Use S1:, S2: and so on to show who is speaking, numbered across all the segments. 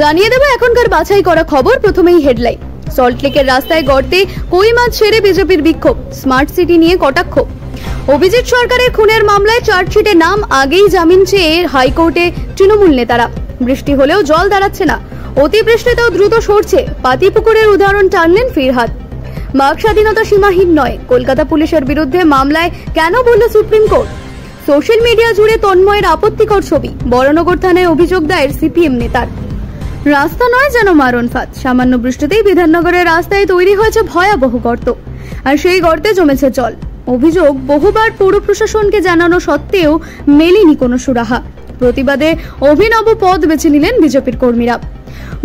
S1: জানিয়ে দেব এখনকার বাছাই করা খবর। প্রথমেই হেডলাইন। সল্টলেকের রাস্তায় গর্তে কই মাছ ছেড়ে বিজেপির বিক্ষোভ, স্মার্ট সিটি নিয়ে কটাক্ষ। অভিজিৎ সরকারের খুনের মামলায় চার্জশিটে নাম আগেই জামিন চেয়ে হাইকোর্টে তৃণমূল নেতারা। বৃষ্টি হলেও জল দাঁড়াচ্ছে না, অতিবৃষ্টিতেও দ্রুত সরছে। পাতিপুকুরের উদাহরণ টানলেন ফিরহাদ। বাক স্বাধীনতা সীমাহীন নয়, কলকাতা পুলিশের বিরুদ্ধে মামলায় কেন বলল সুপ্রিম কোর্ট। সোশ্যাল মিডিয়া জুড়ে তন্ময়ের আপত্তিকর ছবি, বরানগর থানায় অভিযোগ দায়ের সিপিএম নেতার। রাস্তা নয় যেন মারণ ফাঁদ, সামান্য বৃষ্টিতেই বিধাননগরের রাস্তায় তৈরি হয়েছে ভয়াবহ গর্ত, আর সেই গর্তে জমেছে জল। অভিযোগ, বহুবার পৌর প্রশাসনকে জানানো সত্ত্বেও মেলেনি কোনো সুরাহা। প্রতিবাদে অভিনব পথ বেছে নিলেন বিজেপির কর্মীরা।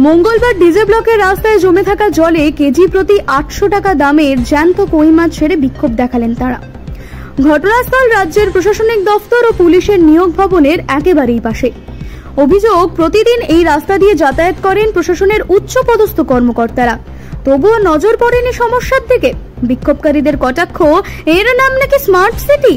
S1: মঙ্গলবার ডিজে ব্লকের রাস্তায় জমে থাকা জলে কেজি প্রতি 800 টাকা দামের জ্যান্ত কই মাছ ছেড়ে বিক্ষোভ দেখালেন তারা। ঘটনাস্থল রাজ্যের প্রশাসনিক দফতর ও পুলিশের নিয়োগ ভবনের একেবারেই পাশে। অভিযোগ, প্রতিদিন এই রাস্তা দিয়ে যাতায়াত করেন প্রশাসনের উচ্চপদস্থ কর্মকর্তারা, তবুও নজর পড়েনি সমস্যার দিকে। বিক্ষোভকারীদের কটাক্ষ, এর নাম নাকি স্মার্ট সিটি।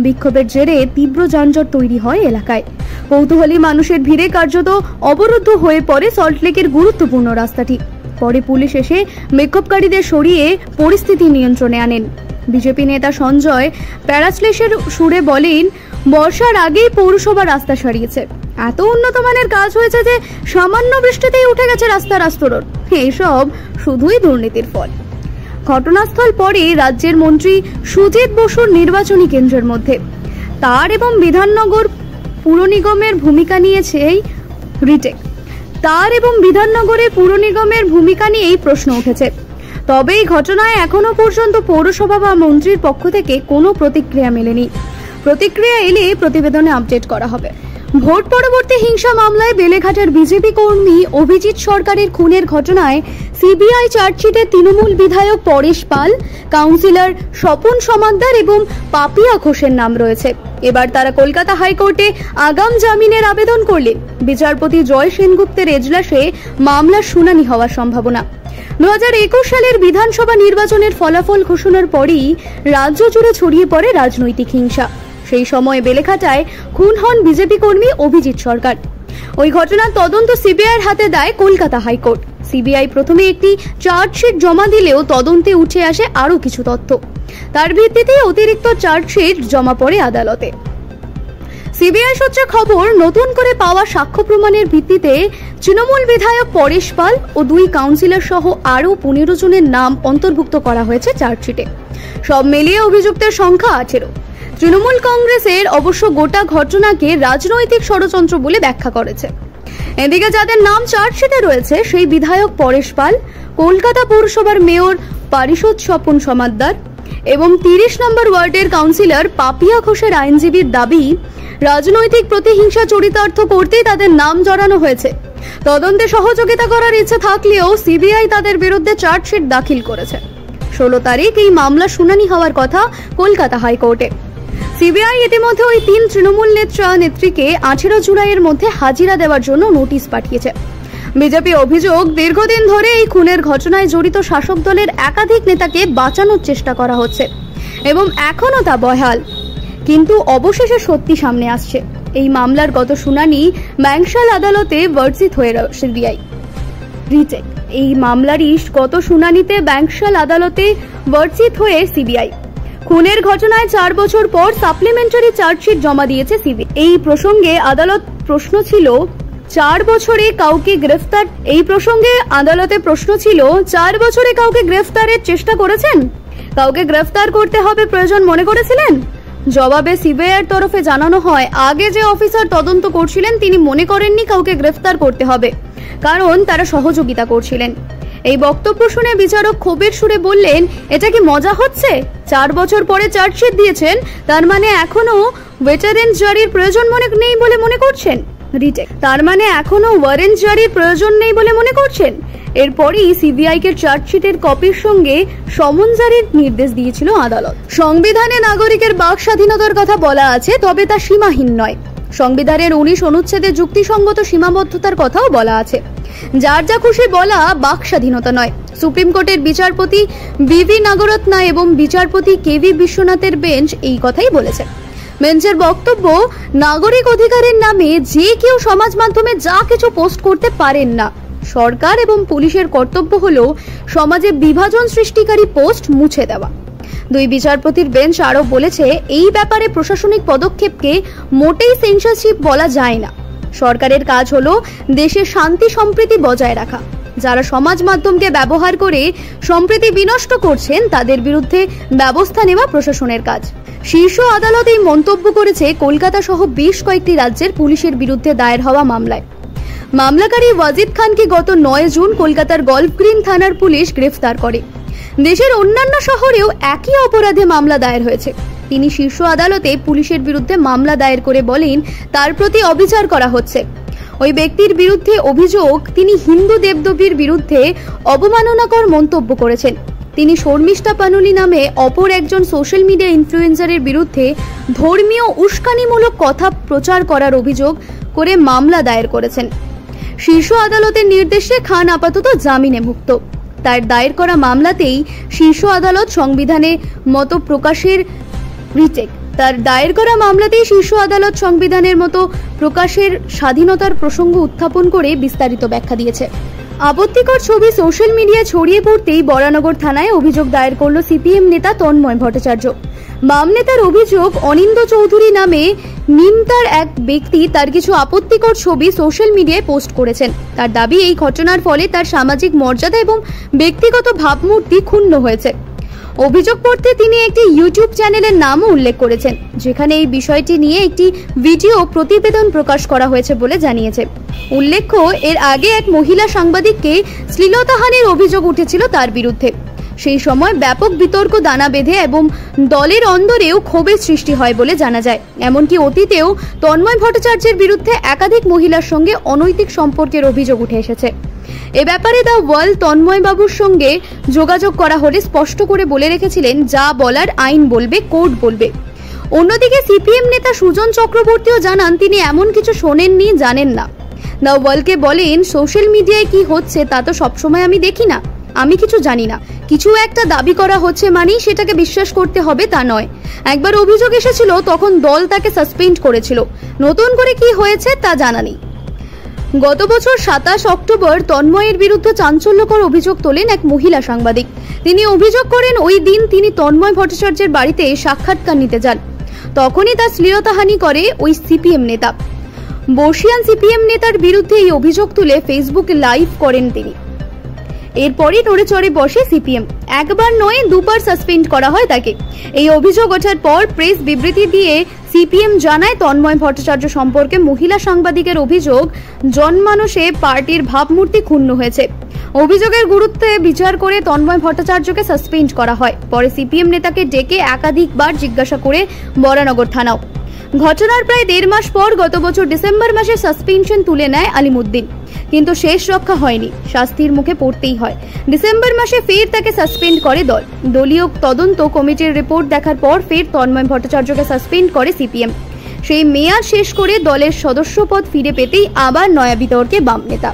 S1: বিক্ষোভের জেরে তীব্র যানজট তৈরি হয় এলাকায়। কৌতূহলী মানুষের ভিড়ে কার্যত অবরুদ্ধ হয়ে পড়ে সল্টলেকের গুরুত্বপূর্ণ রাস্তাটি। পরে পুলিশ এসে বিক্ষোভকারীদের সরিয়ে পরিস্থিতি নিয়ন্ত্রণে আনেন। বিজেপি নেতা সঞ্জয় প্যারাস্লেশের সুরে বলেন, বর্ষার আগেই পৌরসভা রাস্তা সারিয়েছে, এত উন্নত মানের কাজ হয়েছে যে সামান্য বৃষ্টিতেই উঠে গেছে রাস্তার আস্তরণ। এসব শুধুই দুর্নীতির ফল। ঘটনাস্থল পরে রাজ্যের মন্ত্রী সুজিত বসুর নির্বাচনী কেন্দ্রের মধ্যে তার এবং বিধাননগর পুর নিগমের ভূমিকা নিয়েছে এই রিটেক। তার এবং বিধাননগরের পুর নিগমের ভূমিকা নিয়েই প্রশ্ন উঠেছে। তবে এই ঘটনায় এখনো পর্যন্ত পৌরসভা বা মন্ত্রীর পক্ষ থেকে কোনো প্রতিক্রিয়া মেলেনি। প্রতিক্রিয়া এলে প্রতিবেদনে আপডেট করা হবে। ভোট পরবর্তী হিংসা মামলায় বেলেঘাটের বিজেপি কর্মী অভিজিৎ সরকারের খুনের ঘটনায় সিবিআই চার্জশিটে তৃণমূল বিধায়ক পরেশ পাল, কাউন্সিলর স্বপন সমাদ্দার এবং পাপিয়া ঘোষের নাম রয়েছে। এবার তারা কলকাতা হাইকোর্টে আগাম জামিনের আবেদন করলেন। বিচারপতি জয় সেনগুপ্তের এজলাসে মামলার শুনানি হওয়ার সম্ভাবনা। 2021 সালের বিধানসভা নির্বাচনের ফলাফল ঘোষণার পরই রাজ্য জুড়ে ছড়িয়ে পড়ে রাজনৈতিক হিংসা। সেই সময় বেলেঘাটায় খুন হন বিজেপি কর্মী অভিজিৎ সরকার। ওই ঘটনার তদন্ত সিবিআইয়ের হাতে দেয় কলকাতা হাইকোর্ট। সিবিআই প্রথমে একটি চার্জশিট জমা দিলেও তদন্তে উঠে আসে আরও কিছু তথ্য। তার ভিত্তিতে অতিরিক্ত চার্জশিট জমা পড়ে আদালতে। সিবিআই সূত্রে খবর, নতুন করে পাওয়া সাক্ষ্য প্রমাণের ভিত্তিতে তৃণমূল বিধায়ক পরেশ পাল ও 2 কাউন্সিলর সহ আরও 15 জনের নাম অন্তর্ভুক্ত করা হয়েছে চার্জশিটে। সব মিলিয়ে অভিযুক্তের সংখ্যা 18। তৃণমূল কংগ্রেসের অবশ্য গোটা ঘটনাকে রাজনৈতিক ষড়যন্ত্র বলে ব্যাখ্যা করেছে। এদিকে যাদের নাম চার্জশিটে রয়েছে সেই বিধায়ক পরেশ পাল, কলকাতা পৌরসভার মেয়র পারিষদ স্বপন সমাদ্দার এবং 30 নম্বর ওয়ার্ডের কাউন্সিলর পাপিয়া ঘোষের আইনজীবীর দাবি, রাজনৈতিক প্রতিহিংসা চরিতার্থ করতেই তাদের নাম জড়ানো হয়েছে। তদন্তে সহযোগিতা করার ইচ্ছে থাকলেও সিবিআই তাদের বিরুদ্ধে চার্জশিট দাখিল করেছে। 16 তারিখ এই মামলা শুনানি হওয়ার কথা কলকাতা হাইকোর্টে। সিবিআই ইতিমধ্যে ওই 3 তৃণমূল নেত্রীকে 18 জুলাইয়ের মধ্যে হাজিরা দেওয়ার জন্য নোটিশ পাঠিয়েছে। বিজেপি অভিযোগ, দীর্ঘদিন ধরে এই খুনের ঘটনায় জড়িত শাসক দলের একাধিক নেতাকে বাঁচানোর চেষ্টা করা হচ্ছে এবং এখনো তা বহাল। কিন্তু অবশেষে সত্যি সামনে আসছে। এই মামলার গত শুনানি ব্যাংশাল আদালতে বর্জিত হয়ে সিবিআই রিটেক। এই মামলারই গত শুনানিতে ব্যাংশাল আদালতে বর্জিত হয়ে সিবিআই। খুনের ঘটনায় 4 বছর পর সাপ্লিমেন্টারি চার্জশিট জমা দিয়েছে সিবিআই। এই প্রসঙ্গে আদালত প্রশ্ন ছিল, 4 বছরে কাউকে গ্রেফতার আদালতে প্রশ্ন ছিল 4 বছরে কাউকে গ্রেফতারের চেষ্টা করেছেন? কাউকে গ্রেফতার করতে হবে প্রয়োজন মনে করেছিলেন? জবাবে সিবিআইয়ের তরফে জানানো হয়, আগে যে অফিসার তদন্ত করছিলেন তিনি মনে করেননি কাউকে গ্রেফতার করতে হবে, কারণ তারা সহযোগিতা করছিলেন। এই বক্তব্য শুনে বিচারক ক্ষোভের সুরে বললেন, এটা কি মজা হচ্ছে? 4 বছর পরে চার্জশিট দিয়েছেন, তার মানে এখনো ওয়ারেন্ট জারির প্রয়োজন নেই বলে মনে করছেন? রিটেক, তার মানে এখনো ওয়ারেন্ট জারির প্রয়োজন নেই বলে মনে করছেন? এরপরই সিবিআইকে চার্জশিটের কপির সঙ্গে সমন জারির নির্দেশ দিয়েছিল আদালত। সংবিধানে নাগরিকের বাক স্বাধীনতার কথা বলা আছে, তবে তা সীমাহীন নয়। সংবিধানের 19 অনুচ্ছেদে যুক্তিসঙ্গত সীমাবদ্ধতার কথাও বলা আছে। যার যা খুশি বলা বাক স্বাধীনতা নয়। সুপ্রিম কোর্টের বিচারপতি বিভি নাগরত্না এবং বিচারপতি কেভি বিশ্বনাথের বেঞ্চ এই কথাই বলেছে। বেঞ্চের বক্তব্য, নাগরিক অধিকারের নামে যে কেউ সমাজ মাধ্যমে যা কিছু পোস্ট করতে পারেন না। সরকার এবং পুলিশের কর্তব্য হলো সমাজে বিভাজন সৃষ্টিকারী পোস্ট মুছে দেওয়া। দুই বিচারপতির বেঞ্চ আরও বলেছে, এই ব্যাপারে প্রশাসনিক পদক্ষেপকে মোটেই সেন্সরশিপ বলা যায় না। সরকারের কাজ হলো দেশে শান্তি সম্প্রীতি বজায় রাখা। যারা সমাজ মাধ্যমকে ব্যবহার করে সম্প্রীতি বিনষ্ট করছেন তাদের বিরুদ্ধে ব্যবস্থা নেওয়া প্রশাসনের কাজ। শীর্ষ আদালত এই মন্তব্য করেছে কলকাতা সহ বেশ কয়েকটি রাজ্যের পুলিশের বিরুদ্ধে দায়ের হওয়া মামলায়। মামলাকারী ওয়াজিদ খানকে গত 9 জুন কলকাতার গল্ফ গ্রিন থানার পুলিশ গ্রেফতার করে। দেশের অন্যান্য শহরেও একই অপরাধে মামলা দায়ের হয়েছে। তিনি শীর্ষ আদালতে পুলিশের বিরুদ্ধে মামলা দায়ের করে বলেন তার প্রতি অবিচার করা হচ্ছে। ওই ব্যক্তির বিরুদ্ধে অভিযোগ, তিনি হিন্দু দেবদেবীর বিরুদ্ধে অবমাননাকর মন্তব্য করেছেন। তিনি শর্মিষ্ঠা পানুলি নামে অপর একজন সোশ্যাল মিডিয়া ইনফ্লুয়েন্সারের বিরুদ্ধে ধর্মীয় উস্কানিমূলক কথা প্রচার করার অভিযোগ করে মামলা দায়ের করেছেন। শীর্ষ আদালতের নির্দেশে খান আপাতত জামিনে মুক্ত। তার দায়ের করা মামলাতেই শীর্ষ আদালত সংবিধানে মত প্রকাশের সংবিধানের মতো প্রকাশের স্বাধীনতার প্রসঙ্গ উত্থাপন করে বিস্তারিত ব্যাখ্যা দিয়েছে। আপত্তিকর ছবি সোশ্যাল মিডিয়ায় ছড়িয়ে পড়তেই বরানগর থানায় অভিযোগ দায়ের করল সিপিএম নেতা তন্ময় ভট্টাচার্য। বাম নেতার অভিযোগ, অনিন্দ চৌধুরী নামে নিমতার এক ব্যক্তি তার কিছু আপত্তিকর ছবি সোশ্যাল মিডিয়ায় পোস্ট করেছেন। তার দাবি, এই ঘটনার ফলে তার সামাজিক মর্যাদা এবং ব্যক্তিগত ভাবমূর্তি ক্ষুণ্ণ হয়েছে। অভিযোগপত্রে তিনি একটি ইউটিউব চ্যানেলের নামও উল্লেখ করেছেন, যেখানে এই বিষয়টি নিয়ে একটি ভিডিও প্রতিবেদন প্রকাশ করা হয়েছে বলে জানিয়েছে। উল্লেখ্য, এর আগে এক মহিলা সাংবাদিককে শ্লীলতাহানির অভিযোগ উঠেছিল তার বিরুদ্ধে। সেই সময় ব্যাপক বিতর্ক দানা বেঁধে এবং দলের অন্দরেও ক্ষোভের সৃষ্টি হয় বলে জানা যায়। এমনকি অতীতেও তন্ময় ভট্টাচার্যের বিরুদ্ধে একাধিক মহিলার সঙ্গে অনৈতিক সম্পর্কের অভিযোগ উঠে এসেছে। এ ব্যাপারে দ্য ওয়ার্ল্ড তন্ময় বাবুর সঙ্গে যোগাযোগ করা হলে স্পষ্ট করে বলে রেখেছিলেন, যা বলার আইন বলবে, কোর্ট বলবে। অন্যদিকে সিপিএম নেতা সুজন চক্রবর্তীও জানান তিনি এমন কিছু শোনেননি, জানেন না। দ্য ওয়ার্ল্ডকে বলেন, সোশ্যাল মিডিয়ায় কি হচ্ছে তা তো সবসময় আমি দেখি না, আমি কিছু জানি না। কিছু একটা দাবি করা হচ্ছে মানেই সেটাকে বিশ্বাস করতে হবে তা নয়। একবার অভিযোগ এসেছিল, তখন দল তাকে সাসপেন্ড করেছিল। নতুন করে কি হয়েছে তা জানা নেই। গত বছর 27 অক্টোবর তন্ময়ের বিরুদ্ধে চাঞ্চল্যকর অভিযোগ তোলেন এক মহিলা সাংবাদিক। তিনি অভিযোগ করেন, ওই দিন তিনি তন্ময় ভট্টাচার্যের বাড়িতে সাক্ষাৎকার নিতে যান। তখনই তার শ্লীলতাহানি করে ওই সিপিএম নেতা। বর্ষিয়ান সিপিএম নেতার বিরুদ্ধে এই অভিযোগ তুলে ফেসবুক লাইভ করেন তিনি। এরপরই নড়ে চড়ে বসে সিপিএম। একবার নয়, দুবার সাসপেন্ড করা হয় তাকে। এই অভিযোগ ওঠার পর প্রেস বিবৃতি দিয়ে সিপিএম জানায়, তন্ময় ভট্টাচার্য সম্পর্কে মহিলা সাংবাদিকের অভিযোগ, জনমানসে পার্টির ভাবমূর্তি ক্ষুণ্ণ হয়েছে। অভিযোগের গুরুত্বে বিচার করে তন্ময় ভট্টাচার্যকে সাসপেন্ড করা হয়। পরে সিপিএম নেতাকে ডেকে একাধিকবার জিজ্ঞাসা করে বরানগর থানাও। ঘটনার প্রায় 1.5 মাস পর গত বছর ডিসেম্বর মাসে সাসপেনশন তুলে নেয় আলিমুদ্দিন, কিন্তু শেষ রক্ষা হয়নি, শাস্তির মুখে পড়তেই হয়। ডিসেম্বর মাসে ফের তাকে সাসপেন্ড করে দল। দলীয় তদন্ত কমিটির রিপোর্ট দেখার পর ফের তন্ময় ভট্টাচার্যকে সাসপেন্ড করে সিপিএম। সেই মেয়াদ শেষ করে দলের সদস্যপদ ফিরে পেতেই আবার নয়া বিতর্কে বাম নেতা।